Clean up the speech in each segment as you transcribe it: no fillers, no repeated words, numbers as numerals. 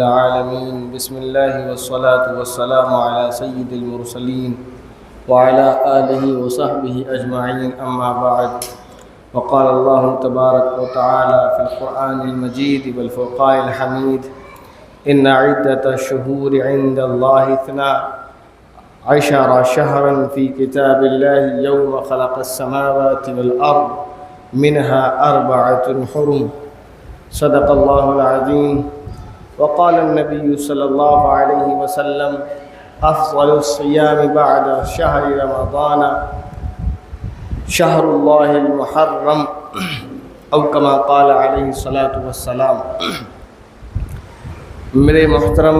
العالمين بسم الله والصلاة والسلام على سيد المرسلين وعلى آله وصحبه أجمعين أما بعد. وقال الله تبارك وتعالى في القرآن المجيد والفرقان الحميد: إن عدة الشهور عند الله 12 شهرا في كتاب الله يوم خلق السماوات والأرض منها 4 حرم. صدق الله العظيم. وقال النبي صلى الله عليه وسلم: أفضل الصيام بعد شهر رمضان شهر الله المحرم، أو كما قال عليه الصلاة والسلام. میرے محترم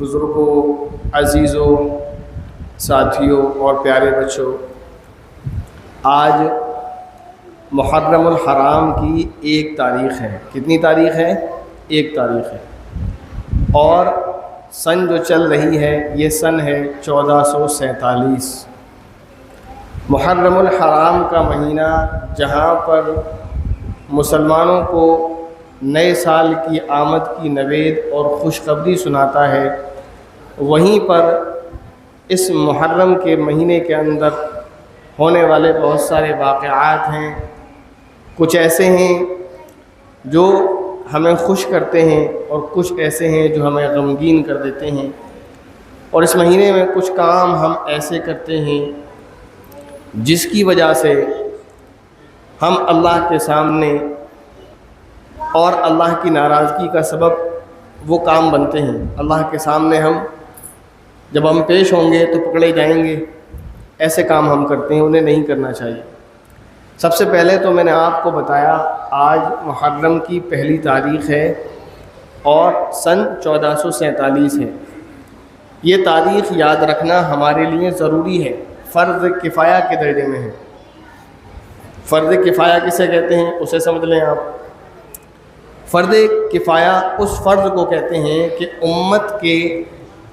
بزرگوں، عزیزوں، ساتھیوں اور پیارے بچوں، آج محرم الحرام کی 1 تاریخ ہے. کتنی تاریخ ہے؟ 1 تاریخ ہے. اور سن جو چل رہی ہے یہ سن ہے 1447. محرم الحرام کا مہینہ جہاں پر مسلمانوں کو نئے سال کی آمد کی نوید اور خوشخبری سناتا ہے، وہیں پر اس محرم کے مہینے کے اندر ہونے والے بہت سارے واقعات ہیں. کچھ ایسے ہیں جو ہمیں خوش کرتے ہیں اور کچھ ایسے ہیں جو ہمیں غمگین کر دیتے ہیں. اور اس مہینے میں کچھ کام ہم ایسے کرتے ہیں جس کی وجہ سے ہم اللہ کے سامنے اور اللہ کی ناراضگی کا سبب وہ کام بنتے ہیں. اللہ کے سامنے جب ہم پیش ہوں گے تو پکڑے جائیں گے. ایسے کام ہم کرتے ہیں، انہیں نہیں کرنا چاہیے. سب سے پہلے تو میں نے آپ کو بتایا آج محرم کی 1 تاریخ ہے اور سن 1447 ہے. یہ تاریخ یاد رکھنا ہمارے لیے ضروری ہے، فرض کفایہ کے درجے میں ہے. فرض کفایہ کسے کہتے ہیں اسے سمجھ لیں آپ. فرض کفایہ اس فرض کو کہتے ہیں کہ امت کے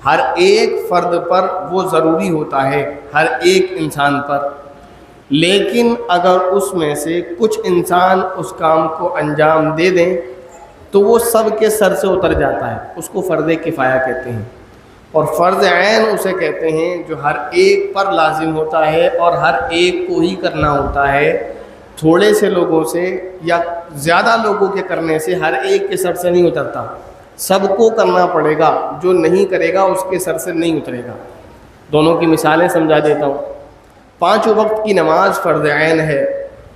ہر ایک فرد پر وہ ضروری ہوتا ہے، ہر ایک انسان پر. لیکن اگر اس میں سے کچھ انسان اس کام کو انجام دے دیں تو وہ سب کے سر سے اتر جاتا ہے. اس کو فرض کفایہ کہتے ہیں. اور فرض عین اسے کہتے ہیں جو ہر ایک پر لازم ہوتا ہے اور ہر ایک کو ہی کرنا ہوتا ہے. تھوڑے سے لوگوں سے یا زیادہ لوگوں کے کرنے سے ہر ایک کے سر سے نہیں اترتا، سب کو کرنا پڑے گا. جو نہیں کرے گا اس کے سر سے نہیں اترے گا. دونوں کی مثالیں سمجھا دیتا ہوں. 5 وقت کی نماز فرض عین ہے،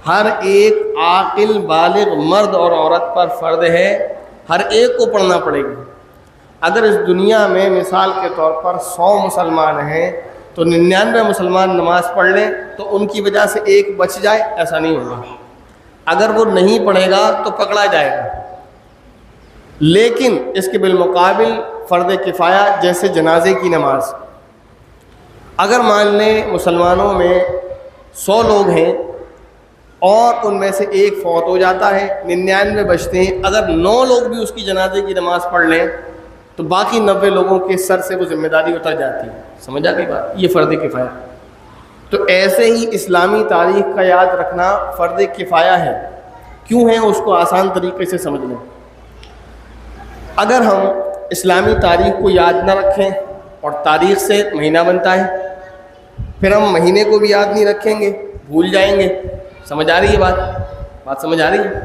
ہر ایک عاقل بالغ مرد اور عورت پر فرض ہے، ہر ایک کو پڑھنا پڑے گا. اگر اس دنیا میں مثال کے طور پر 100 مسلمان ہیں تو 99 مسلمان نماز پڑھ لیں تو ان کی وجہ سے ایک بچ جائے، ایسا نہیں ہوگا. اگر وہ نہیں پڑھے گا تو پکڑا جائے گا. لیکن اس کے بالمقابل فرض کفایہ جیسے جنازے کی نماز، اگر مان لیں مسلمانوں میں 100 لوگ ہیں اور ان میں سے ایک فوت ہو جاتا ہے، 99 بچتے ہیں، اگر 9 لوگ بھی اس کی جنازے کی نماز پڑھ لیں تو باقی 90 لوگوں کے سر سے وہ ذمہ داری اتر جاتی ہے. سمجھا گئی بات؟ یہ فرض کفایہ. تو ایسے ہی اسلامی تاریخ کا یاد رکھنا فرض کفایہ ہے. کیوں ہے اس کو آسان طریقے سے سمجھ لیں. اگر ہم اسلامی تاریخ کو یاد نہ رکھیں اور تاریخ سے مہینہ بنتا ہے، پھر ہم مہینے کو بھی یاد نہیں رکھیں گے، بھول جائیں گے. سمجھ آ رہی ہے بات سمجھ آ رہی ہے؟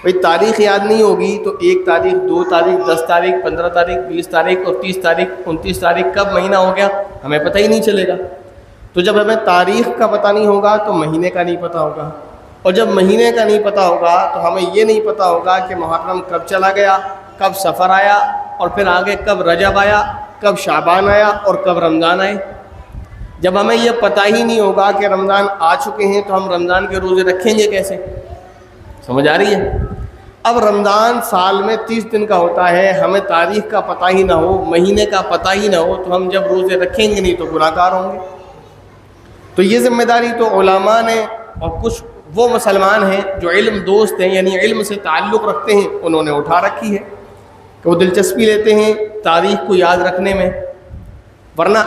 بھئی تاریخ یاد نہیں ہوگی تو 1 تاریخ 2 تاریخ 10 تاریخ 15 تاریخ 20 تاریخ اور 30 تاریخ 29 تاریخ کب مہینہ ہو گیا ہمیں پتہ ہی نہیں چلے گا. تو جب ہمیں تاریخ کا پتہ نہیں ہوگا تو مہینے کا نہیں پتہ ہوگا، اور جب مہینے کا نہیں پتہ ہوگا تو ہمیں یہ نہیں پتہ ہوگا کہ محرم کب چلا گیا، کب سفر آیا، اور پھر آگے کب رجب آیا، کب شعبان آیا اور کب رمضان آئے. جب ہمیں یہ پتہ ہی نہیں ہوگا کہ رمضان آ چکے ہیں تو ہم رمضان کے روزے رکھیں گے کیسے؟ سمجھ آ رہی ہے؟ اب رمضان سال میں 30 دن کا ہوتا ہے، ہمیں تاریخ کا پتہ ہی نہ ہو، مہینے کا پتہ ہی نہ ہو تو ہم جب روزے رکھیں گے نہیں تو گناہ گار ہوں گے. تو یہ ذمہ داری تو علماء نے اور کچھ وہ مسلمان ہیں جو علم دوست ہیں، یعنی علم سے تعلق رکھتے ہیں، انہوں نے اٹھا رکھی ہے کہ وہ دلچسپی لیتے ہیں تاریخ کو یاد رکھنے میں. ورنہ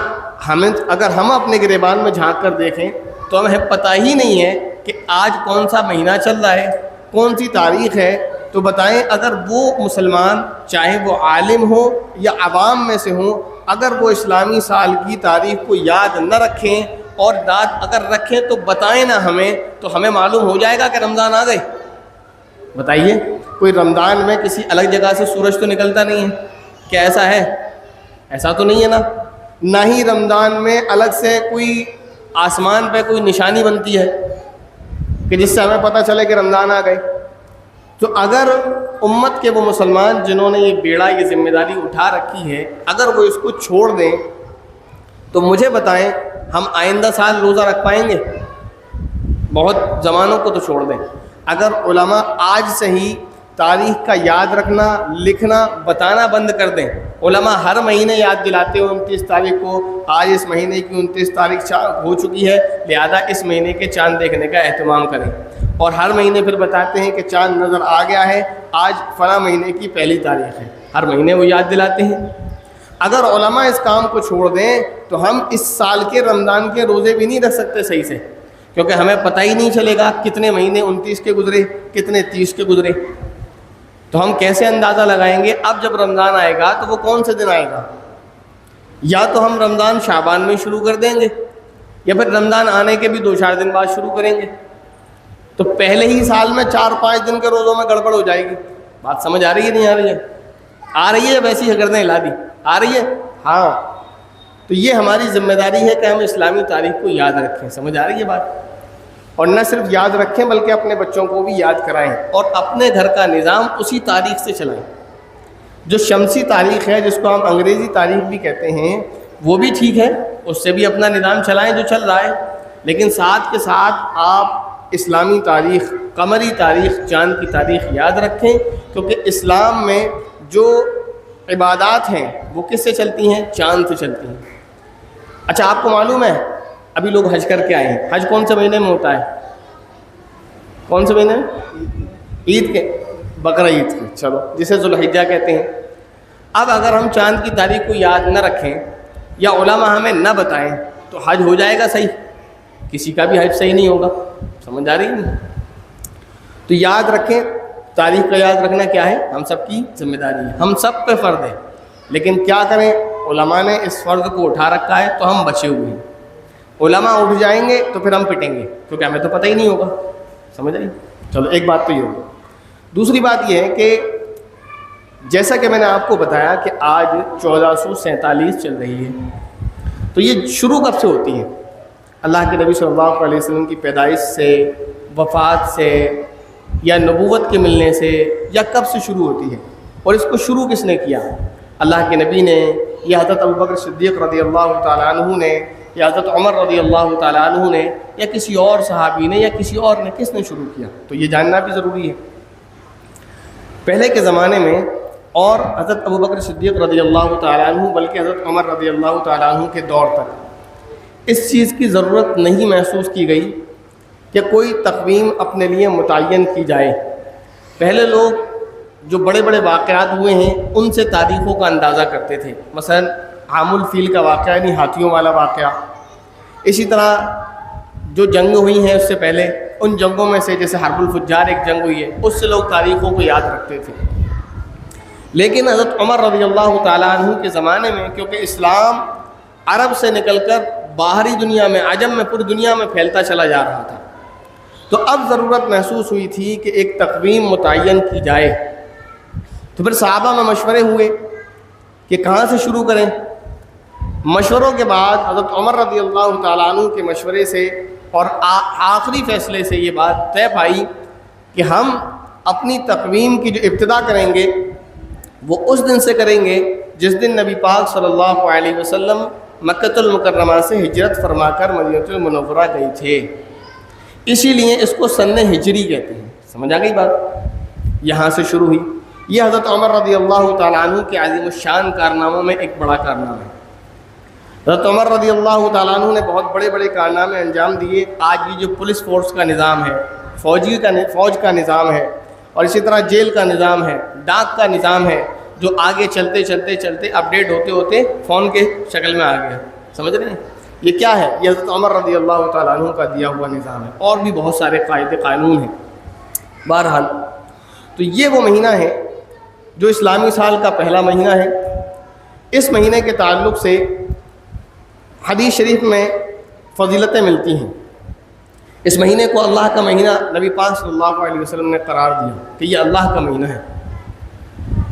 اگر ہم اپنے گریبان میں جھانک کر دیکھیں تو ہمیں پتہ ہی نہیں ہے کہ آج کون سا مہینہ چل رہا ہے، کون سی تاریخ ہے، تو بتائیں اگر وہ مسلمان چاہے وہ عالم ہو یا عوام میں سے ہوں، اگر وہ اسلامی سال کی تاریخ کو یاد نہ رکھیں اور یاد اگر رکھیں تو بتائیں نا ہمیں، تو ہمیں معلوم ہو جائے گا کہ رمضان آ گئے؟ بتائیے، کوئی رمضان میں کسی الگ جگہ سے سورج تو نکلتا نہیں ہے، کیا ایسا ہے؟ ایسا تو نہیں ہے نا۔ نہ ہی رمضان میں الگ سے کوئی آسمان پہ کوئی نشانی بنتی ہے کہ جس سے ہمیں پتہ چلے کہ رمضان آ گئے۔ تو اگر امت کے وہ مسلمان جنہوں نے یہ بیڑا، یہ ذمہ داری اٹھا رکھی ہے، اگر وہ اس کو چھوڑ دیں تو مجھے بتائیں ہم آئندہ سال روزہ رکھ پائیں گے؟ بہت زمانوں کو تو چھوڑ دیں، اگر علماء آج سے ہی تاریخ کا یاد رکھنا، لکھنا، بتانا بند کر دیں، علماء ہر مہینے یاد دلاتے ہو 29 تاریخ کو، آج اس مہینے کی 29 تاریخ ہو چکی ہے، لہذا اس مہینے کے چاند دیکھنے کا اہتمام کریں، اور ہر مہینے پھر بتاتے ہیں کہ چاند نظر آ گیا ہے، آج فلاں مہینے کی پہلی تاریخ ہے، ہر مہینے وہ یاد دلاتے ہیں۔ اگر علماء اس کام کو چھوڑ دیں تو ہم اس سال کے رمضان کے روزے بھی نہیں رکھ سکتے صحیح سے، کیونکہ ہمیں پتہ ہی نہیں چلے گا کتنے مہینے 29 کے گزرے، کتنے 30 کے گزرے، تو ہم کیسے اندازہ لگائیں گے؟ اب جب رمضان آئے گا تو وہ کون سے دن آئے گا؟ یا تو ہم رمضان شعبان میں شروع کر دیں گے، یا پھر رمضان آنے کے بھی 2-4 دن بعد شروع کریں گے، تو پہلے ہی سال میں 4-5 دن کے روزوں میں گڑبڑ ہو جائے گی۔ بات سمجھ آ رہی ہے نہیں آ رہی ہے؟ آ رہی ہے، ویسی گردیں ہلا دی، آ رہی ہے؟ ہاں، تو یہ ہماری ذمہ داری ہے کہ ہم اسلامی تاریخ کو یاد رکھیں۔ سمجھ آ رہی ہے بات؟ اور نہ صرف یاد رکھیں بلکہ اپنے بچوں کو بھی یاد کرائیں، اور اپنے گھر کا نظام اسی تاریخ سے چلائیں۔ جو شمسی تاریخ ہے، جس کو ہم انگریزی تاریخ بھی کہتے ہیں، وہ بھی ٹھیک ہے، اس سے بھی اپنا نظام چلائیں جو چل رہا ہے، لیکن ساتھ کے ساتھ آپ اسلامی تاریخ، قمری تاریخ، چاند کی تاریخ یاد رکھیں، کیونکہ اسلام میں جو عبادات ہیں وہ کس سے چلتی ہیں؟ چاند سے چلتی ہیں۔ اچھا، آپ کو معلوم ہے ابھی لوگ حج کر کے آئے ہیں، حج کون سے مہینے میں ہوتا ہے؟ کون سے مہینے میں؟ عید کے، بقرہ عید کے، چلو جسے ذوالحجہ کہتے ہیں۔ اب اگر ہم چاند کی تاریخ کو یاد نہ رکھیں یا علماء ہمیں نہ بتائیں تو حج ہو جائے گا صحیح؟ کسی کا بھی حج صحیح نہیں ہوگا۔ سمجھ آ رہی ہے؟ تو یاد رکھیں، تاریخ کا یاد رکھنا کیا ہے؟ ہم سب کی ذمہ داری ہے، ہم سب پہ فرض ہے، لیکن کیا کریں، علماء نے اس فرض کو اٹھا رکھا ہے تو ہم بچے ہوئے ہیں۔ علماء اٹھ جائیں گے تو پھر ہم پٹیں گے، کیونکہ ہمیں تو پتہ ہی نہیں ہوگا۔ سمجھ رہی؟ چلو ایک بات تو یہ ہوگی۔ دوسری بات یہ ہے کہ جیسا کہ میں نے آپ کو بتایا کہ آج 1447 چل رہی ہے، تو یہ شروع کب سے ہوتی ہے؟ اللہ کے نبی صلی اللہ علیہ وسلم کی پیدائش سے، وفات سے، یا نبوت کے ملنے سے، یا کب سے شروع ہوتی ہے؟ اور اس کو شروع کس نے کیا؟ اللہ کے نبی نے، یا حضرت ابوبکر صدیق رضی اللہ تعالیٰ عنہ نے، یا حضرت عمر رضی اللہ تعالیٰ عنہ نے، یا کسی اور صحابی نے، یا کسی اور نے؟ کس نے شروع کیا؟ تو یہ جاننا بھی ضروری ہے۔ پہلے کے زمانے میں، اور حضرت ابوبکر صدیق رضی اللہ تعالیٰ عنہ بلکہ حضرت عمر رضی اللہ تعالیٰ عنہ کے دور تک اس چیز کی ضرورت نہیں محسوس کی گئی کہ کوئی تقویم اپنے لیے متعین کی جائے۔ پہلے لوگ جو بڑے بڑے واقعات ہوئے ہیں ان سے تاریخوں کا اندازہ کرتے تھے، مثلا عام الفیل کا واقعہ، یعنی ہاتھیوں والا واقعہ، اسی طرح جو جنگ ہوئی ہیں اس سے پہلے، ان جنگوں میں سے جیسے حرب الفجار ایک جنگ ہوئی ہے، اس سے لوگ تاریخوں کو یاد رکھتے تھے۔ لیکن حضرت عمر رضی اللہ تعالیٰ عنہ کے زمانے میں، کیونکہ اسلام عرب سے نکل کر باہری دنیا میں، عجم میں، پوری دنیا میں پھیلتا چلا جا رہا تھا، تو اب ضرورت محسوس ہوئی تھی کہ ایک تقویم متعین کی جائے۔ تو پھر صحابہ میں مشورے ہوئے کہ کہاں سے شروع کریں۔ مشوروں کے بعد حضرت عمر رضی اللہ تعالیٰ عنہ کے مشورے سے اور آخری فیصلے سے یہ بات طے پائی کہ ہم اپنی تقویم کی جو ابتدا کریں گے وہ اس دن سے کریں گے جس دن نبی پاک صلی اللہ علیہ وسلم مکۃ المکرمہ سے ہجرت فرما کر مدینہ المنورہ گئے تھے، اسی لیے اس کو سن ہجری کہتے ہیں۔ سمجھ آ گئی بات؟ یہاں سے شروع ہوئی۔ یہ حضرت عمر رضی اللہ تعالیٰ عنہ کے عظیم الشان کارناموں میں ایک بڑا کارنامہ ہے۔ حضرت عمر رضی اللہ تعالیٰ عنہ نے بہت بڑے بڑے کارنامے انجام دیے۔ آج یہ جو پولیس فورس کا نظام ہے، فوج کا نظام ہے، اور اسی طرح جیل کا نظام ہے، ڈاک کا نظام ہے، جو آگے چلتے چلتے چلتے اپڈیٹ ہوتے ہوتے فون کے شکل میں آ گیا۔ سمجھ رہے ہیں؟ یہ کیا ہے؟ یہ حضرت عمر رضی اللہ تعالیٰ عنہ کا دیا ہوا نظام ہے، اور بھی بہت سارے قاعدے قانون ہیں۔ بہرحال تو یہ وہ مہینہ ہے جو اسلامی سال کا پہلا مہینہ ہے۔ اس مہینے کے تعلق سے حدیث شریف میں فضیلتیں ملتی ہیں۔ اس مہینے کو اللہ کا مہینہ نبی پاک صلی اللہ علیہ وسلم نے قرار دیا کہ یہ اللہ کا مہینہ ہے۔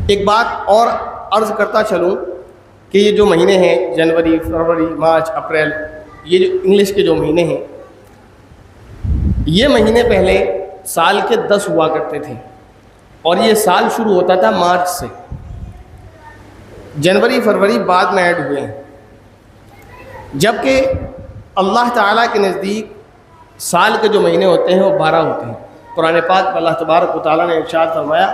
ایک بات اور عرض کرتا چلوں کہ یہ جو مہینے ہیں جنوری، فروری، مارچ، اپریل، یہ جو انگلش کے جو مہینے ہیں، یہ مہینے پہلے سال کے 10 ہوا کرتے تھے، اور یہ سال شروع ہوتا تھا مارچ سے۔ جنوری، فروری بعد میں ایڈ ہوئے ہیں، جبکہ اللہ تعالیٰ کے نزدیک سال کے جو مہینے ہوتے ہیں وہ 12 ہوتے ہیں۔ قرآن پاک میں اللہ تبارک و تعالیٰ نے ارشاد فرمایا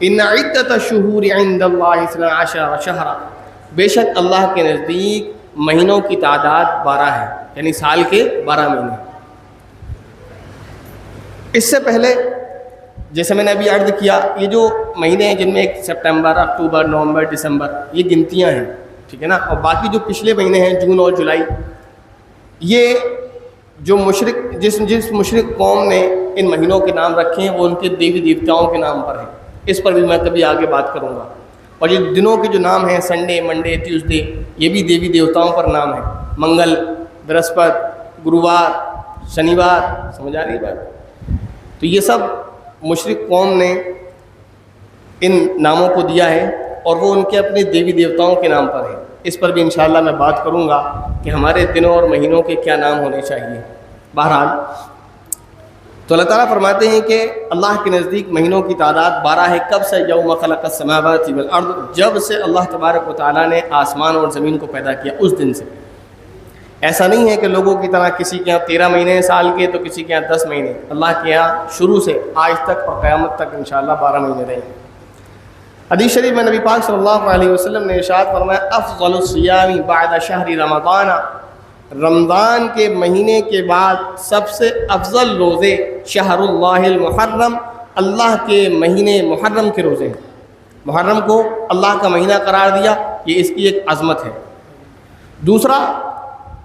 ان عدۃ الشہور عند اللہ 12 شہرا، بے شک اللہ کے نزدیک مہینوں کی تعداد 12 ہے، یعنی سال کے 12 مہینے۔ اس سے پہلے جیسے میں نے ابھی عرض کیا، یہ جو مہینے ہیں جن میں ایک سپٹمبر، اکتوبر، نومبر، دسمبر، یہ گنتیاں ہیں، ٹھیک ہے نا، اور باقی جو پچھلے مہینے ہیں جون اور جولائی، یہ جو جس مشرک قوم نے ان مہینوں کے نام رکھے ہیں وہ ان کے دیوی دیوتاؤں کے نام پر ہیں۔ اس پر بھی میں کبھی آگے بات کروں گا۔ اور یہ دنوں کے جو نام ہیں سنڈے، منڈے، ٹیوزڈے، یہ بھی دیوی دیوتاؤں پر نام ہیں، منگل، برہسپت، گرووار، شنیوار، سمجھ آ رہی ہے بات؟ تو یہ سب مشرک قوم نے ان ناموں کو دیا ہے، اور وہ ان کے اپنے دیوی دیوتاؤں کے نام پر ہیں۔ اس پر بھی انشاءاللہ میں بات کروں گا کہ ہمارے دنوں اور مہینوں کے کیا نام ہونے چاہیے۔ بہرحال تو اللہ تعالیٰ فرماتے ہیں کہ اللہ کے نزدیک مہینوں کی تعداد 12 ہے۔ کب سے؟ یوم خلق السماوات والارض، جب سے اللہ تبارک و تعالیٰ نے آسمان اور زمین کو پیدا کیا، اس دن سے۔ ایسا نہیں ہے کہ لوگوں کی طرح کسی کے یہاں 13 مہینے ہیں سال کے تو کسی کے یہاں 10 مہینے، اللہ کے یہاں شروع سے آج تک اور قیامت تک انشاءاللہ 12 مہینے رہیں گے۔ حدیث شریف میں نبی پاک صلی اللہ علیہ وسلم نے ارشاد فرمایا افضل الصیام بعد شہر رمضان، رمضان کے مہینے کے بعد سب سے افضل روزے شہر اللہ المحرم، اللہ کے مہینے محرم کے روزے ہیں۔ محرم کو اللہ کا مہینہ قرار دیا، یہ اس کی ایک عظمت ہے۔ دوسرا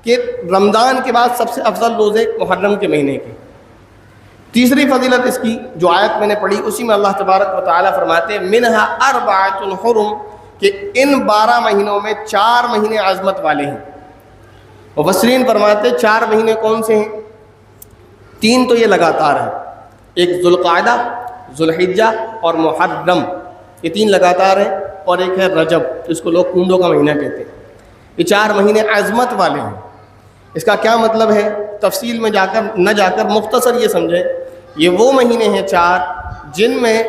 کہ رمضان کے بعد سب سے افضل روزے محرم کے مہینے کے۔ تیسری فضیلت اس کی جو آیت میں نے پڑھی، اسی میں اللہ تبارک و تعالیٰ فرماتے ہیں منہا اربعۃ حرم، کہ ان 12 مہینوں میں 4 مہینے عظمت والے ہیں۔ مفسرین فرماتے 4 مہینے کون سے ہیں؟ 3 تو یہ لگاتار ہیں، ایک ذوالقعدہ، ذوالحجہ اور محرم، یہ 3 لگاتار ہیں، اور ایک ہے رجب جس کو لوگ کنڈوں کا مہینہ کہتے ہیں۔ یہ 4 مہینے عظمت والے ہیں۔ اس کا کیا مطلب ہے؟ تفصیل میں نہ جا کر مختصر یہ سمجھیں، یہ وہ مہینے ہیں 4 جن میں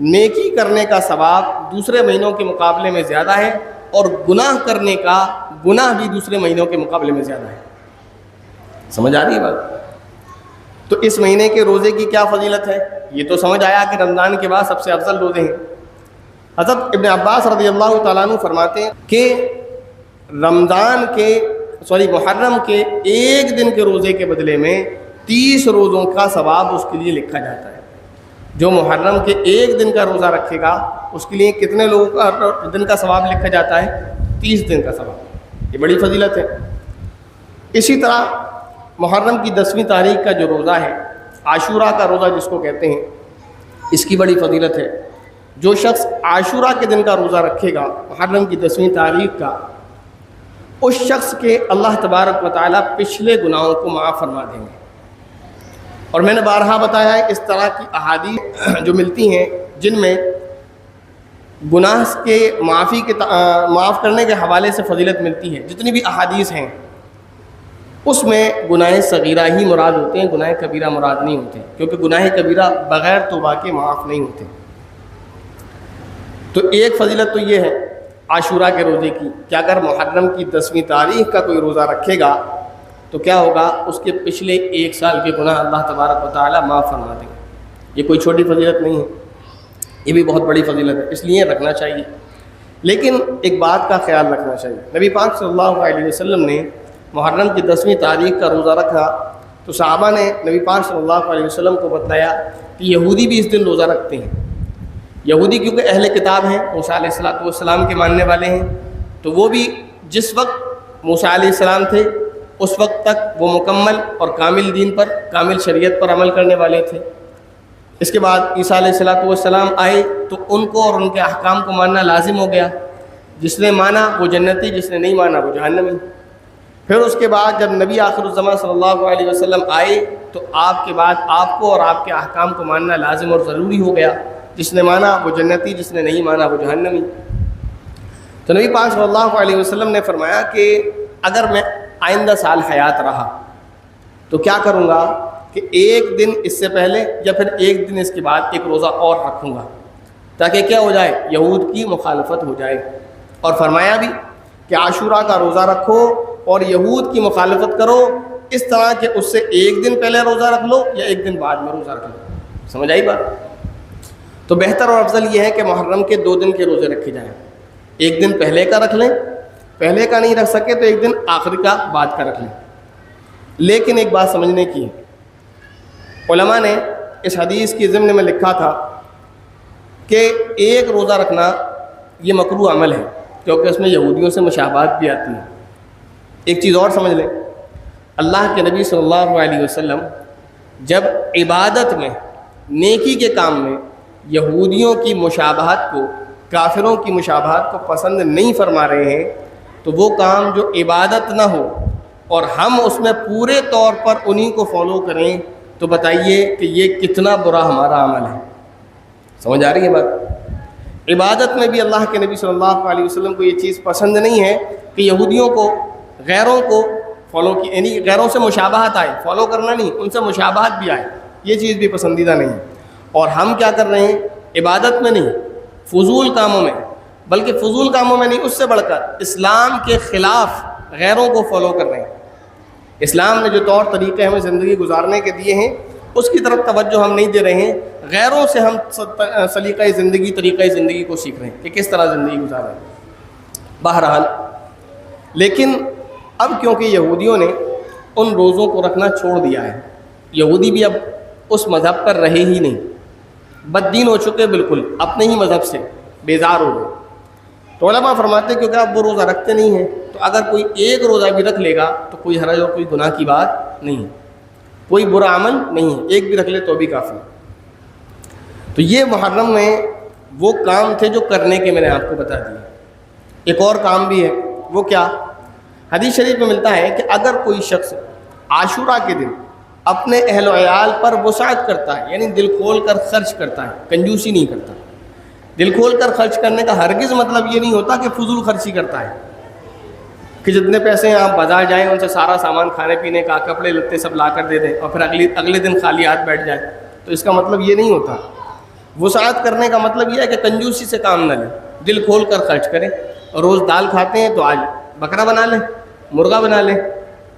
نیکی کرنے کا ثواب دوسرے مہینوں کے مقابلے میں زیادہ ہے، اور گناہ کرنے کا گناہ بھی دوسرے مہینوں کے مقابلے میں زیادہ ہے۔ سمجھ آ رہی ہے بات؟ تو اس مہینے کے روزے کی کیا فضیلت ہے؟ یہ تو سمجھ آیا کہ رمضان کے بعد سب سے افضل روزے ہیں۔ حضرت ابن عباس رضی اللہ تعالیٰ عنہ فرماتے ہیں کہ محرم کے ایک دن کے روزے کے بدلے میں 30 روزوں کا ثواب اس کے لیے لکھا جاتا ہے۔ جو محرم کے ایک دن کا روزہ رکھے گا اس کے لیے کتنے لوگوں کا دن کا ثواب لکھا جاتا ہے؟ 30 دن کا ثواب۔ یہ بڑی فضیلت ہے۔ اسی طرح محرم کی 10ویں تاریخ کا جو روزہ ہے، عاشورہ کا روزہ جس کو کہتے ہیں، اس کی بڑی فضیلت ہے۔ جو شخص عاشورہ کے دن کا روزہ رکھے گا محرم کی 10ویں تاریخ کا، اس شخص کے اللہ تبارک و تعالیٰ پچھلے گناہوں کو معاف فرما دیں گے۔ اور میں نے بارہا بتایا ہے اس طرح کی احادیث جو ملتی ہیں جن میں گناہ کے معاف کرنے کے حوالے سے فضیلت ملتی ہے، جتنی بھی احادیث ہیں اس میں گناہ صغیرہ ہی مراد ہوتے ہیں، گناہ کبیرہ مراد نہیں ہوتے، کیونکہ گناہ کبیرہ بغیر توبہ کے معاف نہیں ہوتے۔ تو ایک فضیلت تو یہ ہے عاشورہ کے روزے کی کہ اگر محرم کی 10ویں تاریخ کا کوئی روزہ رکھے گا تو کیا ہوگا؟ اس کے پچھلے 1 سال کے گناہ اللہ تبارک و تعالیٰ معاف فرما دیں گے۔ یہ کوئی چھوٹی فضیلت نہیں ہے، یہ بھی بہت بڑی فضیلت ہے، اس لیے رکھنا چاہیے۔ لیکن ایک بات کا خیال رکھنا چاہیے، نبی پاک صلی اللہ علیہ وسلم نے محرم کی 10ویں تاریخ کا روزہ رکھا تو صحابہ نے نبی پاک صلی اللہ علیہ وسلم کو بتایا کہ یہودی بھی اس دن روزہ رکھتے ہیں۔ یہودی کیونکہ اہل کتاب ہیں، موسیٰ علیہ السلام کے ماننے والے ہیں، تو وہ بھی جس وقت موسیٰ علیہ السلام تھے اس وقت تک وہ مکمل اور کامل دین پر، کامل شریعت پر عمل کرنے والے تھے۔ اس کے بعد عیسیٰ علیہ السلام آئے تو ان کو اور ان کے احکام کو ماننا لازم ہو گیا. جس نے مانا وہ جنتی، جس نے نہیں مانا وہ جہنمی. پھر اس کے بعد جب نبی آخر الزمان صلی اللہ علیہ وسلم آئے تو آپ کے بعد آپ کو اور آپ کے احکام کو ماننا لازم اور ضروری ہو گیا. جس نے مانا وہ جنتی، جس نے نہیں مانا وہ جہنمی. تو نبی پاک صلی اللہ علیہ وسلم نے فرمایا کہ اگر میں آئندہ سال حیات رہا تو کیا کروں گا کہ ایک دن اس سے پہلے یا پھر ایک دن اس کے بعد ایک روزہ اور رکھوں گا، تاکہ کیا ہو جائے، یہود کی مخالفت ہو جائے. اور فرمایا بھی کہ عاشورہ کا روزہ رکھو اور یہود کی مخالفت کرو، اس طرح کہ اس سے ایک دن پہلے روزہ رکھ لو یا ایک دن بعد میں روزہ رکھ لو. سمجھ آئی بات؟ تو بہتر اور افضل یہ ہے کہ محرم کے 2 دن کے روزے رکھے جائیں. ایک دن پہلے کا رکھ لیں، پہلے کا نہیں رکھ سکے تو ایک دن آخری کا بعد کا رکھ لیں. لیکن ایک بات سمجھنے کی ہے، علماء نے اس حدیث کی ضمن میں لکھا تھا کہ ایک روزہ رکھنا یہ مکروہ عمل ہے، کیونکہ اس میں یہودیوں سے مشابہت بھی آتی ہے. ایک چیز اور سمجھ لیں، اللہ کے نبی صلی اللہ علیہ وسلم جب عبادت میں، نیکی کے کام میں یہودیوں کی مشابہت کو، کافروں کی مشابہت کو پسند نہیں فرما رہے ہیں، تو وہ کام جو عبادت نہ ہو اور ہم اس میں پورے طور پر انہی کو فالو کریں تو بتائیے کہ یہ کتنا برا ہمارا عمل ہے. سمجھ آ رہی ہے بات؟ عبادت میں بھی اللہ کے نبی صلی اللہ علیہ وسلم کو یہ چیز پسند نہیں ہے کہ یہودیوں کو، غیروں کو فالو کی، یعنی غیروں سے مشابہت آئے، فالو کرنا نہیں، ان سے مشابہت بھی آئے، یہ چیز بھی پسندیدہ نہیں. اور ہم کیا کر رہے ہیں؟ عبادت میں نہیں، فضول کاموں میں، بلکہ فضول کاموں میں نہیں، اس سے بڑھ کر اسلام کے خلاف غیروں کو فالو کر رہے ہیں. اسلام نے جو طور طریقے ہمیں زندگی گزارنے کے دیے ہیں اس کی طرف توجہ ہم نہیں دے رہے ہیں، غیروں سے ہم طریقہ زندگی کو سیکھ رہے ہیں کہ کس طرح زندگی گزاریں. بہرحال لیکن اب کیونکہ یہودیوں نے ان روزوں کو رکھنا چھوڑ دیا ہے، یہودی بھی اب اس مذہب پر رہے ہی نہیں، بد دین ہو چکے، بالکل اپنے ہی مذہب سے بیزار ہو گئے. تو علماء فرماتے ہیں کیونکہ اب وہ روزہ رکھتے نہیں ہیں تو اگر کوئی ایک روزہ بھی رکھ لے گا تو کوئی حرج اور کوئی گناہ کی بات نہیں ہے، کوئی برا عمل نہیں ہے، ایک بھی رکھ لے تو بھی کافی. تو یہ محرم میں وہ کام تھے جو کرنے کے میں نے آپ کو بتا دیے. ایک اور کام بھی ہے، وہ کیا؟ حدیث شریف میں ملتا ہے کہ اگر کوئی شخص عاشورہ کے دن اپنے اہل و عیال پر وسعت کرتا ہے، یعنی دل کھول کر خرچ کرتا ہے، کنجوسی نہیں کرتا. دل کھول کر خرچ کرنے کا ہرگز مطلب یہ نہیں ہوتا کہ فضول خرچی کرتا ہے، کہ جتنے پیسے ہیں آپ بازار جائیں ان سے سارا سامان کھانے پینے کا، کپڑے لتے سب لا کر دے دیں اور پھر اگلے دن خالی ہاتھ بیٹھ جائیں. تو اس کا مطلب یہ نہیں ہوتا. وسعت کرنے کا مطلب یہ ہے کہ کنجوسی سے کام نہ لیں، دل کھول کر خرچ کریں. روز دال کھاتے ہیں تو آج بکرا بنا لیں، مرغا بنا لیں،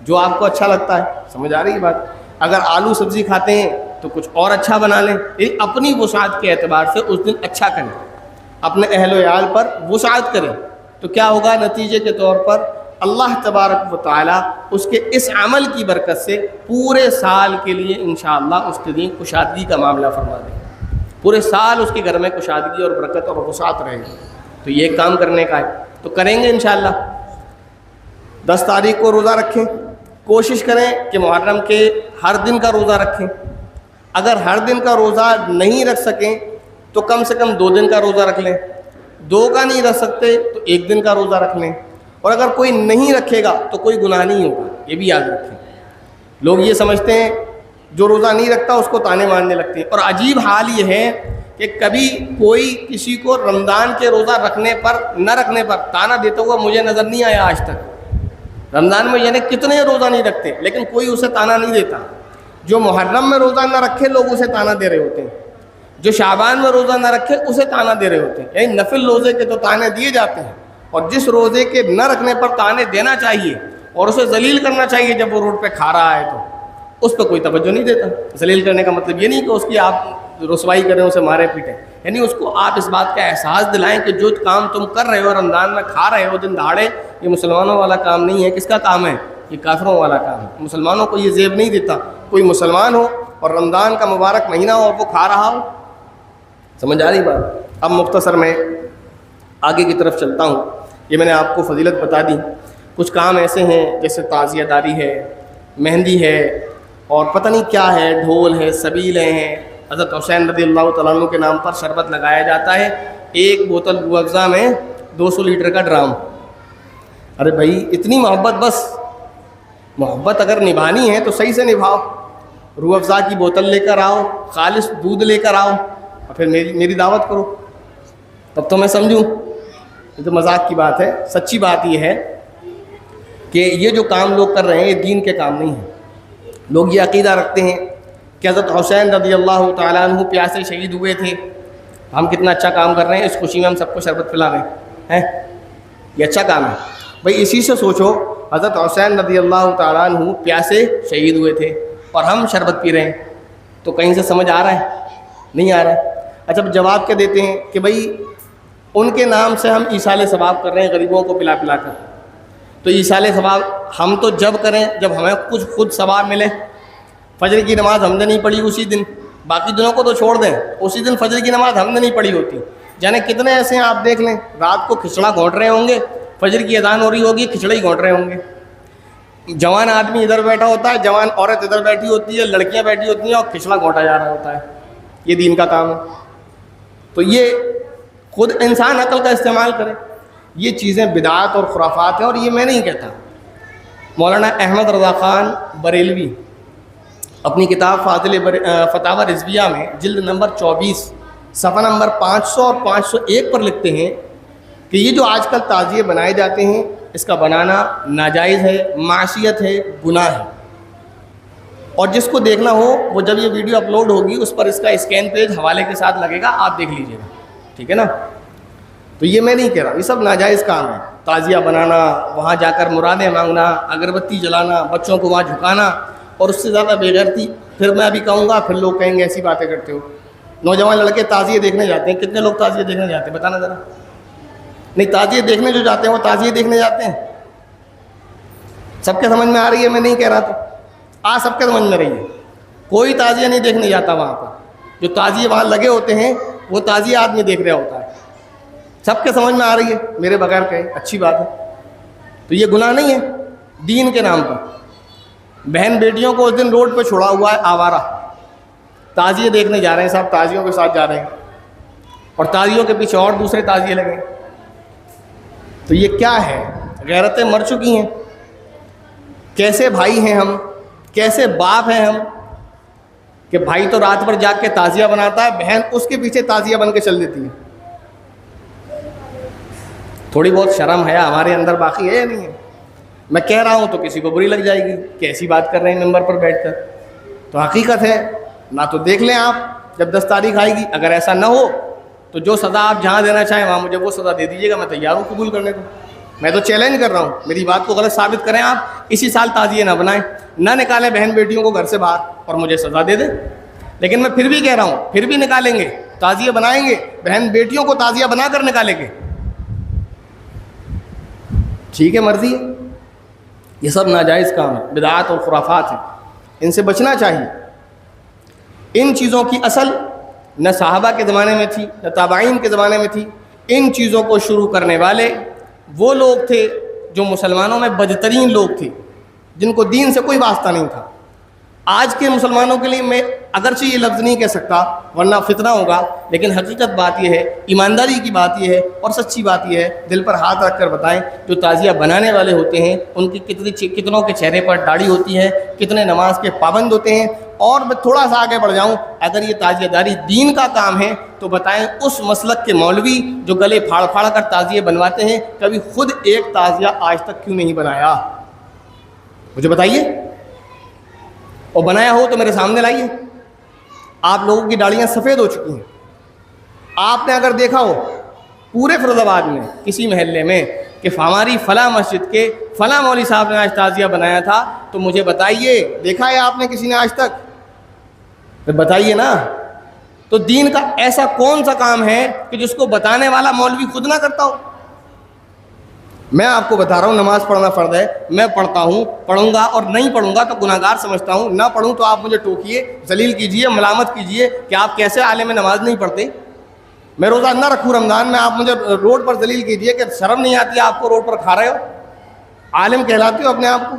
جو آپ کو اچھا لگتا ہے. سمجھ آ رہی ہے بات؟ اگر آلو سبزی کھاتے ہیں تو کچھ اور اچھا بنا لیں. اپنی وسعت کے اعتبار سے اس دن اچھا کریں، اپنے اہل و عیال پر وسعت کریں. تو کیا ہوگا نتیجے کے طور پر؟ اللہ تبارک و تعالیٰ اس کے اس عمل کی برکت سے پورے سال کے لیے انشاءاللہ اس کے دین کشادگی کا معاملہ فرما دیں. پورے سال اس کے گھر میں کشادگی اور برکت اور وسعت رہے گی. تو یہ کام کرنے کا ہے تو کریں گے انشاءاللہ. 10 تاریخ کو روزہ رکھیں، کوشش کریں کہ محرم کے ہر دن کا روزہ رکھیں. اگر ہر دن کا روزہ نہیں رکھ سکیں تو کم سے کم 2 دن کا روزہ رکھ لیں. 2 کا نہیں رکھ سکتے تو 1 دن کا روزہ رکھ لیں. اور اگر کوئی نہیں رکھے گا تو کوئی گناہ نہیں ہوگا، یہ بھی یاد رکھیں. لوگ یہ سمجھتے ہیں جو روزہ نہیں رکھتا اس کو تانے مارنے لگتے ہیں. اور عجیب حال یہ ہے کہ کبھی کوئی کسی کو رمضان کے روزہ رکھنے پر، نہ رکھنے پر تانا دیتا ہوا مجھے نظر نہیں آیا آج تک. رمضان میں یعنی کتنے روزہ نہیں رکھتے لیکن کوئی اسے تانا نہیں دیتا. جو محرم میں روزہ نہ رکھے لوگ اسے تانا دے رہے ہوتے ہیں، جو شعبان میں روزہ نہ رکھے اسے تانا دے رہے ہوتے ہیں. یعنی نفل روزے کے تو تانے دیے جاتے ہیں، اور جس روزے کے نہ رکھنے پر تانے دینا چاہیے اور اسے ذلیل کرنا چاہیے جب وہ روڈ پہ کھا رہا ہے تو اس پہ کوئی توجہ نہیں دیتا. ذلیل کرنے کا مطلب یہ نہیں کہ اس کی آپ رسوائی کریں، اسے مارے پیٹیں. یعنی اس کو آپ اس بات کا احساس دلائیں کہ جو کام تم کر رہے ہو رمضان میں کھا رہے ہو دن دہاڑے، یہ مسلمانوں والا کام نہیں ہے. کس کا کام ہے؟ یہ کافروں والا کام ہے. مسلمانوں کو یہ زیب نہیں دیتا. کوئی مسلمان ہو اور رمضان کا مبارک مہینہ ہو اور وہ کھا رہا ہو. سمجھ آ رہی بات؟ اب مختصر میں آگے کی طرف چلتا ہوں. یہ میں نے آپ کو فضیلت بتا دی. کچھ کام ایسے ہیں جیسے تعزیہ داری ہے، مہندی ہے، اور پتہ نہیں کیا ہے، ڈھول ہے، سبیلیں ہیں، حضرت حسین رضی اللہ تعالیٰ عنہ کے نام پر شربت لگایا جاتا ہے، ایک بوتل روح افزا میں 200 لیٹر کا ڈرام۔ ارے بھائی اتنی محبت، بس محبت اگر نبھانی ہے تو صحیح سے نبھاؤ، روح افزا کی بوتل لے کر آؤ، خالص دودھ لے کر آؤ، اور پھر میری دعوت کرو، تب تو میں سمجھوں۔ یہ تو مذاق کی بات ہے، سچی بات یہ ہے کہ یہ جو کام لوگ کر رہے ہیں یہ دین کے کام نہیں ہیں۔ لوگ یہ عقیدہ رکھتے ہیں کہ حضرت حسین رضی اللہ تعالیٰ عنہ پیاسے شہید ہوئے تھے، ہم کتنا اچھا کام کر رہے ہیں، اس خوشی میں ہم سب کو شربت پلا رہے ہیں، یہ اچھا کام ہے۔ بھائی اسی سے سوچو، حضرت حسین رضی اللہ تعالیٰ عنہ پیاسے شہید ہوئے تھے اور ہم شربت پی رہے ہیں، تو کہیں سے سمجھ آ رہا ہے؟ نہیں آ رہا ہے۔ اچھا جواب کیا دیتے ہیں کہ بھائی ان کے نام سے ہم ایصال ثواب کر رہے ہیں غریبوں کو پلا پلا کر، تو ایصال ثواب ہم تو جب کریں جب ہمیں کچھ خود ثواب ملے۔ فجر کی نماز ہم نے نہیں پڑھی اسی دن، باقی دنوں کو تو چھوڑ دیں، اسی دن فجر کی نماز ہم نے نہیں پڑھی ہوتی۔ جانے کتنے ایسے ہیں آپ دیکھ لیں، رات کو کھچڑا گھونٹ رہے ہوں گے، فجر کی اذان ہو رہی ہوگی کھچڑا ہی گھونٹ رہے ہوں گے۔ جوان آدمی ادھر بیٹھا ہوتا ہے، جوان عورت ادھر بیٹھی ہوتی ہے، لڑکیاں بیٹھی ہوتی ہیں اور کھچڑا گھونٹا جا رہا ہوتا ہے، یہ دین کا کام ہے۔ تو یہ خود انسان عقل کا استعمال کرے، یہ چیزیں بدعات اور خرافات ہیں، اور یہ میں نہیں کہتا۔ مولانا احمد رضا خان بریلوی اپنی کتاب فاضل فتاوی رضویہ میں جلد نمبر 24 صفحہ نمبر 500 اور 501 پر لکھتے ہیں کہ یہ جو آج کل تعزیے بنائے جاتے ہیں، اس کا بنانا ناجائز ہے، معصیت ہے، گناہ ہے، اور جس کو دیکھنا ہو وہ جب یہ ویڈیو اپلوڈ ہوگی اس پر اس کا اسکین پیج حوالے کے ساتھ لگے گا، آپ دیکھ لیجئے گا، ٹھیک ہے نا۔ تو یہ میں نہیں کہہ رہا، یہ سب ناجائز کام ہے، تعزیہ بنانا، وہاں جا کر مرادیں مانگنا، اگربتی جلانا، بچوں کو وہاں جھکانا، اور اس سے زیادہ بے غیرتی پھر میں ابھی کہوں گا، پھر لوگ کہیں گے ایسی باتیں کرتے ہو۔ نوجوان لڑکے تعزیے دیکھنے جاتے ہیں، کتنے لوگ تعزیے دیکھنے جاتے ہیں بتانا ذرا؟ نہیں، تعزیے دیکھنے جو جاتے ہیں وہ تعزیے دیکھنے جاتے ہیں۔ سب کے سمجھ میں آ رہی ہے؟ میں نہیں کہہ رہا تو سب کے سمجھ میں رہی ہے، کوئی تعزیہ نہیں دیکھنے جاتا وہاں پر، جو تعزیے وہاں لگے ہوتے ہیں وہ تعزیہ آدمی دیکھ رہا ہوتا ہے۔ سب کے سمجھ میں آ رہی ہے میرے بغیر کہے، اچھی بات ہے۔ تو یہ گناہ نہیں ہے دین کے نام پر۔ بہن بیٹیوں کو اس دن روڈ پہ چھوڑا ہوا ہے آوارہ، تعزیے دیکھنے جا رہے ہیں، صاحب تعزیوں کے ساتھ جا رہے ہیں، اور تعزیوں کے پیچھے اور دوسرے تعزیے لگے۔ تو یہ کیا ہے؟ غیرتیں مر چکی ہیں۔ کیسے بھائی ہیں ہم، کیسے باپ ہیں ہم کہ بھائی تو رات بھر جاگ کے تعزیہ بناتا ہے، بہن اس کے پیچھے تعزیہ بن کے چل دیتی ہے۔ تھوڑی بہت شرم حیا ہمارے اندر باقی ہے یا نہیں ہے؟ میں کہہ رہا ہوں تو کسی کو بری لگ جائے گی کہ ایسی بات کر رہے ہیں ممبر پر بیٹھ کر، تو حقیقت ہے نہ تو دیکھ لیں آپ جب 10 تاریخ آئے گی، اگر ایسا نہ ہو تو جو سزا آپ جہاں دینا چاہیں وہاں مجھے وہ سزا دے دیجیے گا، میں تیار ہوں قبول کرنے کو۔ میں تو چیلنج کر رہا ہوں، میری بات کو غلط ثابت کریں آپ، اسی سال تعزیے نہ بنائیں، نہ نکالیں بہن بیٹیوں کو گھر سے باہر اور مجھے سزا دے دیں۔ لیکن میں پھر بھی کہہ رہا ہوں، پھر بھی نکالیں گے، تعزیہ بنائیں گے، بہن بیٹیوں کو تعزیہ بنا کر نکالیں گے، ٹھیک ہے، مرضی ہے۔ یہ سب ناجائز کام ہے، بدعات اور خرافات ہیں، ان سے بچنا چاہیے۔ ان چیزوں کی اصل نہ صحابہ کے زمانے میں تھی نہ تابعین کے زمانے میں تھی۔ ان چیزوں کو شروع کرنے والے وہ لوگ تھے جو مسلمانوں میں بدترین لوگ تھے، جن کو دین سے کوئی واسطہ نہیں تھا۔ آج کے مسلمانوں کے لیے میں اگرچہ یہ لفظ نہیں کہہ سکتا ورنہ فتنہ ہوگا، لیکن حقیقت بات یہ ہے، ایمانداری کی بات یہ ہے اور سچی بات یہ ہے، دل پر ہاتھ رکھ کر بتائیں، جو تعزیہ بنانے والے ہوتے ہیں ان کی کتنوں کے چہرے پر داڑھی ہوتی ہے، کتنے نماز کے پابند ہوتے ہیں۔ اور میں تھوڑا سا آگے بڑھ جاؤں، اگر یہ تعزیہ داری دین کا کام ہے تو بتائیں اس مسلک کے مولوی جو گلے پھاڑ پھاڑ کر تعزیے بنواتے ہیں، کبھی خود ایک تعزیہ آج تک کیوں نہیں بنایا؟ مجھے بتائیے، اور بنایا ہو تو میرے سامنے لائیے۔ آپ لوگوں کی داڑیاں سفید ہو چکی ہیں۔ آپ نے اگر دیکھا ہو پورے فیروز آباد میں کسی محلے میں کہ ہماری فلاں مسجد کے فلاں مولوی صاحب نے آج تعزیہ بنایا تھا، تو مجھے بتائیے، دیکھا ہے آپ نے کسی نے آج تک؟ پھر بتائیے نا۔ تو دین کا ایسا کون سا کام ہے کہ جس کو بتانے والا مولوی خود نہ کرتا ہو؟ میں آپ کو بتا رہا ہوں، نماز پڑھنا فرض ہے، میں پڑھتا ہوں، پڑھوں گا، اور نہیں پڑھوں گا تو گناہگار سمجھتا ہوں، نہ پڑھوں تو آپ مجھے ٹوکیے، ذلیل کیجیے، ملامت کیجیے کہ آپ کیسے عالم نماز نہیں پڑھتے۔ میں روزہ نہ رکھوں رمضان میں، آپ مجھے روڈ پر ذلیل کیجیے کہ شرم نہیں آتی آپ کو، روڈ پر کھا رہے ہو، عالم کہلاتے ہو اپنے آپ کو۔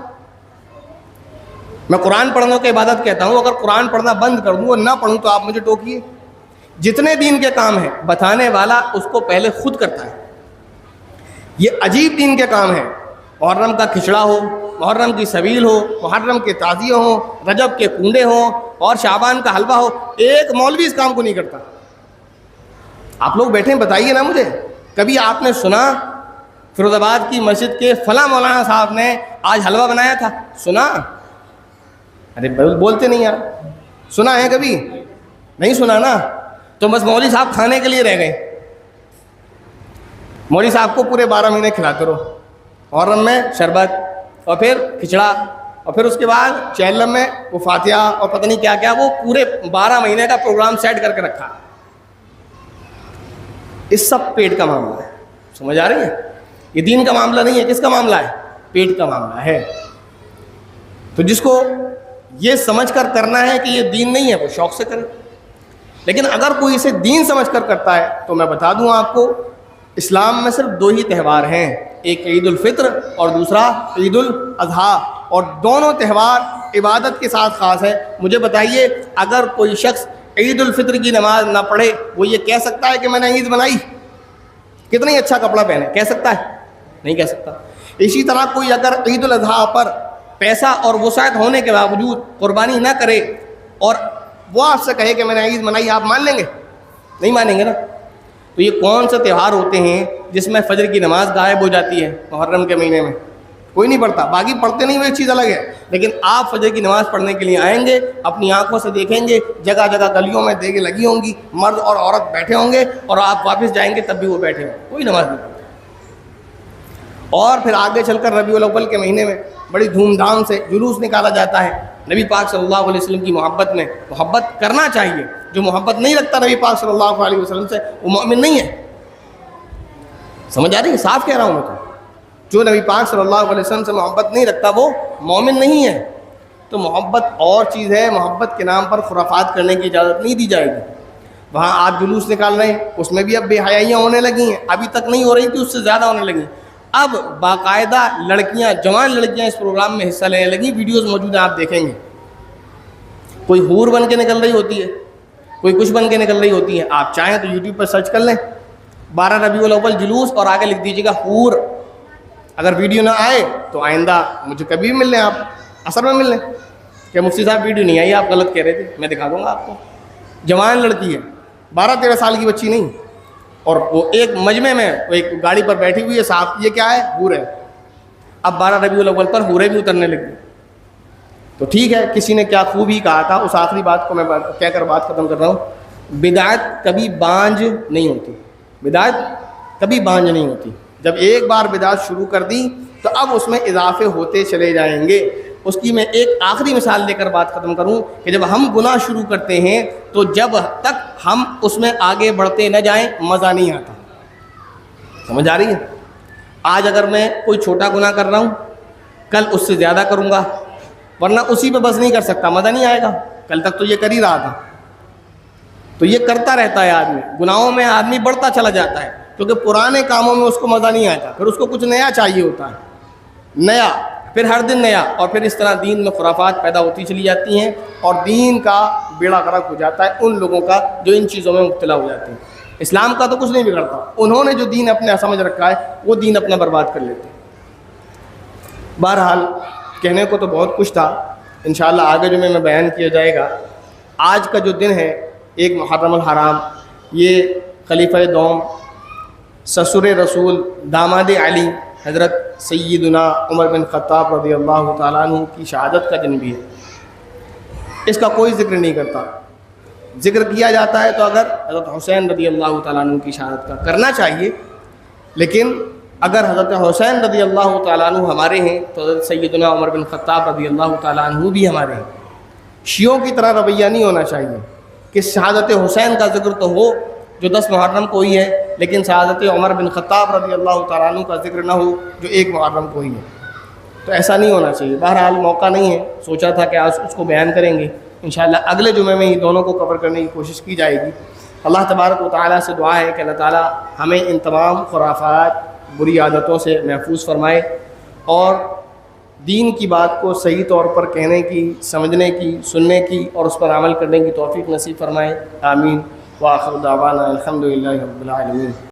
میں قرآن پڑھنے کو عبادت کہتا ہوں، اگر قرآن پڑھنا بند کر دوں اور نہ پڑھوں تو آپ مجھے ٹوکیے۔ جتنے دین کے کام ہیں بتانے والا اس کو پہلے خود کرتا ہے۔ یہ عجیب دین کے کام ہیں، محرم کا کھچڑا ہو، محرم کی سبیل ہو، محرم کے تعزیے ہوں، رجب کے کنڈے ہوں اور شعبان کا حلوہ ہو، ایک مولوی اس کام کو نہیں کرتا۔ آپ لوگ بیٹھے ہیں، بتائیے نا مجھے، کبھی آپ نے سنا فیروز آباد کی مسجد کے فلاں مولانا صاحب نے آج حلوہ بنایا تھا؟ سنا؟ ارے بولتے نہیں یار، سنا ہے کبھی؟ نہیں سنا نا، تو بس مولوی صاحب کھانے کے لیے رہ گئے۔ مولوی صاحب کو پورے 12 مہینے کھلاتے رہو، محرم میں شربت اور پھر کھچڑا اور پھر اس کے بعد چہلم میں وہ فاتحہ اور پتہ نہیں کیا کیا، وہ پورے 12 مہینے کا پروگرام سیٹ کر کے رکھا۔ اس سب پیٹ کا معاملہ ہے، سمجھ آ رہی ہے؟ یہ دین کا معاملہ نہیں ہے، کس کا معاملہ ہے؟ پیٹ کا معاملہ ہے۔ تو جس کو یہ سمجھ کر کرنا ہے کہ یہ دین نہیں ہے وہ شوق سے کرے، لیکن اگر کوئی اسے دین سمجھ کر کرتا ہے تو میں بتا دوں آپ کو، اسلام میں صرف 2 ہی تہوار ہیں، ایک عید الفطر اور دوسرا عید الاضحیٰ، اور دونوں تہوار عبادت کے ساتھ خاص ہے۔ مجھے بتائیے، اگر کوئی شخص عید الفطر کی نماز نہ پڑھے وہ یہ کہہ سکتا ہے کہ میں نے عید بنائی؟ کتنا ہی اچھا کپڑا پہنے، کہہ سکتا ہے؟ نہیں کہہ سکتا۔ اسی طرح کوئی اگر عید الاضحیٰ پر پیسہ اور وسعت ہونے کے باوجود قربانی نہ کرے اور وہ آپ سے کہے کہ میں نے عید منائی، آپ مان لیں گے؟ نہیں مانیں گے نا۔ تو یہ کون سے تہوار ہوتے ہیں جس میں فجر کی نماز غائب ہو جاتی ہے؟ محرم کے مہینے میں کوئی نہیں پڑھتا، باقی پڑھتے نہیں، وہ ایک چیز الگ ہے، لیکن آپ فجر کی نماز پڑھنے کے لیے آئیں گے، اپنی آنکھوں سے دیکھیں گے، جگہ جگہ گلیوں میں دیگیں لگی ہوں گی، مرد اور عورت بیٹھے ہوں گے، اور آپ واپس جائیں گے تب بھی وہ بیٹھے ہوں گے، کوئی نماز نہیں پڑھتے۔ اور پھر آگے چل کر ربیع الاول کے مہینے میں بڑی دھوم دھام سے جلوس نکالا جاتا ہے نبی پاک صلی اللہ علیہ وسلم کی محبت میں۔ محبت کرنا چاہیے، جو محبت نہیں رکھتا نبی پاک صلی اللہ علیہ وسلم سے وہ مومن نہیں ہے۔ سمجھ آ رہی ہے؟ صاف کہہ رہا ہوں میں تو، جو نبی پاک صلی اللہ علیہ وسلم سے محبت نہیں رکھتا وہ مومن نہیں ہے۔ تو محبت اور چیز ہے، محبت کے نام پر خرافات کرنے کی اجازت نہیں دی جائے گی۔ وہاں آپ جلوس نکال رہے ہیں، اس میں بھی اب بے حیائیاں ہونے لگی ہیں، ابھی تک نہیں ہو رہی تھی، اس سے زیادہ ہونے لگی۔ اب باقاعدہ لڑکیاں، جوان لڑکیاں اس پروگرام میں حصہ لینے لگی، ویڈیوز موجود ہیں، آپ دیکھیں گے۔ کوئی حور بن کے نکل رہی ہوتی ہے، کوئی کچھ بن کے نکل رہی ہوتی ہے۔ آپ چاہیں تو یوٹیوب پر سرچ کر لیں 12 ربیع الاول جلوس اور آگے لکھ دیجیے گا حور۔ اگر ویڈیو نہ آئے تو آئندہ مجھے کبھی بھی مل لیں، آپ اثر میں مل لیں کہ مفتی صاحب ویڈیو نہیں آئی، آپ غلط کہہ رہے تھے، میں دکھا دوں گا آپ کو۔ جوان لڑکی ہے، 12-13 سال کی بچی نہیں، اور وہ ایک مجمع میں وہ ایک گاڑی پر بیٹھی ہوئی ہے، صاحب یہ کیا ہے؟ حور ہے۔ اب 12 ربیع الاول پر حوریں بھی اترنے لگی۔ تو ٹھیک ہے، کسی نے کیا خوب ہی کہا تھا، اس آخری بات کو میں کہہ کر بات ختم کر رہا ہوں۔ بدعت کبھی بانج نہیں ہوتی، بدعت کبھی بانج نہیں ہوتی۔ جب ایک بار بدعت شروع کر دی تو اب اس میں اضافے ہوتے چلے جائیں گے۔ اس کی میں ایک آخری مثال دے کر بات ختم کروں کہ جب ہم گناہ شروع کرتے ہیں تو جب تک ہم اس میں آگے بڑھتے نہ جائیں مزہ نہیں آتا۔ سمجھ آ رہی ہے؟ آج اگر میں کوئی چھوٹا گناہ کر رہا ہوں، کل اس سے زیادہ کروں گا، ورنہ اسی پہ بس نہیں کر سکتا، مزہ نہیں آئے گا۔ کل تک تو یہ کر ہی رہا تھا، تو یہ کرتا رہتا ہے آدمی، گناہوں میں آدمی بڑھتا چلا جاتا ہے، کیونکہ پرانے کاموں میں اس کو مزہ نہیں آتا، پھر اس کو کچھ نیا چاہیے ہوتا ہے، نیا، پھر ہر دن نیا، اور پھر اس طرح دین میں خرافات پیدا ہوتی چلی جاتی ہیں، اور دین کا بیڑا غرق ہو جاتا ہے ان لوگوں کا جو ان چیزوں میں مبتلا ہو جاتے ہیں۔ اسلام کا تو کچھ نہیں بگڑتا، انہوں نے جو دین اپنے سمجھ رکھا ہے وہ دین اپنا برباد کر لیتے ہیں۔ بہرحال کہنے کو تو بہت کچھ تھا، انشاءاللہ آگے جو میں بیان کیا جائے گا۔ آج کا جو دن ہے 1 محرم الحرام، یہ خلیفہ دوم سسر رسول داماد علی حضرت سیدنا عمر بن خطاب رضی اللہ تعالیٰ عنہ کی شہادت کا دن بھی ہے۔ اس کا کوئی ذکر نہیں کرتا، ذکر کیا جاتا ہے تو اگر حضرت حسین رضی اللہ تعالیٰ عنہ کی شہادت کا کرنا چاہیے، لیکن اگر حضرت حسین رضی اللہ تعالیٰ عنہ ہمارے ہیں تو حضرت سیدنا عمر بن خطاب رضی اللہ تعالیٰ عنہ بھی ہمارے ہیں۔ شیعوں کی طرح رویہ نہیں ہونا چاہیے کہ شہادت حسین کا ذکر تو ہو جو 10 محرم کو ہی ہے، لیکن شہادت عمر بن خطاب رضی اللہ تعالیٰ عنہ کا ذکر نہ ہو جو 1 محرم کو ہی ہے، تو ایسا نہیں ہونا چاہیے۔ بہرحال موقع نہیں ہے، سوچا تھا کہ آج اس کو بیان کریں گے، انشاءاللہ اگلے جمعے میں یہ دونوں کو کور کرنے کی کوشش کی جائے گی۔ اللہ تبارک و تعالیٰ سے دعا ہے کہ اللہ تعالیٰ ہمیں ان تمام خرافات، بری عادتوں سے محفوظ فرمائے، اور دین کی بات کو صحیح طور پر کہنے کی، سمجھنے کی، سننے کی اور اس پر عمل کرنے کی توفیق نصیب فرمائے، آمین۔ وآخر دعوانا الحمدللہ رب العالمین۔